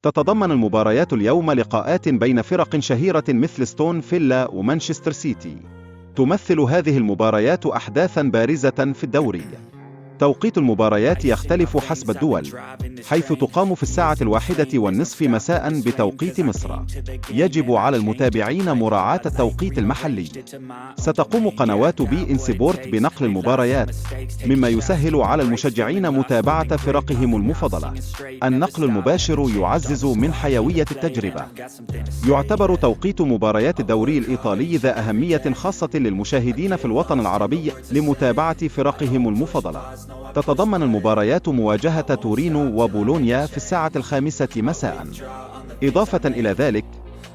تتضمن المباريات اليوم لقاءات بين فرق شهيرة مثل ستون فيلا ومانشستر سيتي. تمثل هذه المباريات أحداثاً بارزة في الدوري. توقيت المباريات يختلف حسب الدول، حيث تقام في 1:30 مساء بتوقيت مصر. يجب على المتابعين مراعاة التوقيت المحلي. ستقوم قنوات بي إن سبورت بنقل المباريات، مما يسهل على المشجعين متابعة فرقهم المفضلة. النقل المباشر يعزز من حيوية التجربة. يعتبر توقيت مباريات الدوري الإيطالي ذا أهمية خاصة للمشاهدين في الوطن العربي لمتابعة فرقهم المفضلة. تتضمن المباريات مواجهة تورينو وبولونيا في 5:00 مساء. إضافة إلى ذلك،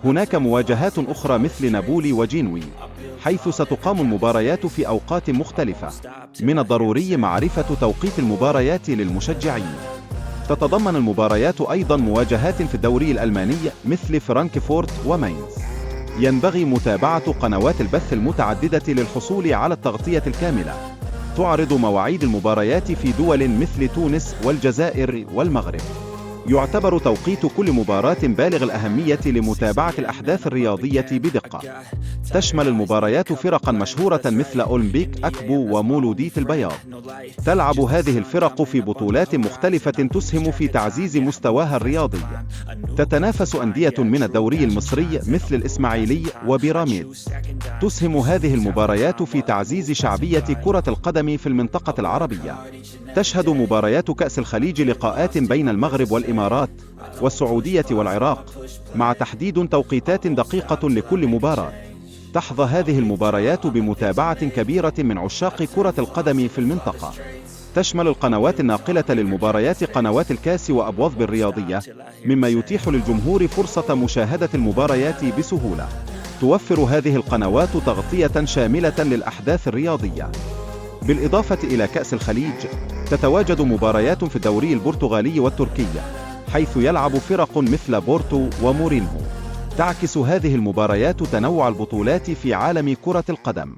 هناك مواجهات أخرى مثل نابولي وجينوي، حيث ستقام المباريات في أوقات مختلفة. من الضروري معرفة توقيت المباريات للمشجعين. تتضمن المباريات أيضا مواجهات في الدوري الألماني مثل فرانكفورت وماينز. ينبغي متابعة قنوات البث المتعددة للحصول على التغطية الكاملة. تعرض مواعيد المباريات في دول مثل تونس والجزائر والمغرب. يعتبر توقيت كل مباراة بالغ الأهمية لمتابعة الأحداث الرياضية بدقة. تشمل المباريات فرقا مشهورة مثل أولمبيك أكبو ومولودية البياض. تلعب هذه الفرق في بطولات مختلفة تسهم في تعزيز مستواها الرياضي. تتنافس أندية من الدوري المصري مثل الإسماعيلي وبيراميدز. تسهم هذه المباريات في تعزيز شعبية كرة القدم في المنطقة العربية. تشهد مباريات كأس الخليج لقاءات بين المغرب والإمارات والسعودية والعراق، مع تحديد توقيتات دقيقة لكل مباراة. تحظى هذه المباريات بمتابعة كبيرة من عشاق كرة القدم في المنطقة. تشمل القنوات الناقلة للمباريات قنوات الكاس وأبوظبي الرياضية، مما يتيح للجمهور فرصة مشاهدة المباريات بسهولة. توفر هذه القنوات تغطية شاملة للأحداث الرياضية. بالإضافة إلى كأس الخليج، تتواجد مباريات في الدوري البرتغالي والتركي، حيث يلعب فرق مثل بورتو ومورينهو. تعكس هذه المباريات تنوع البطولات في عالم كرة القدم.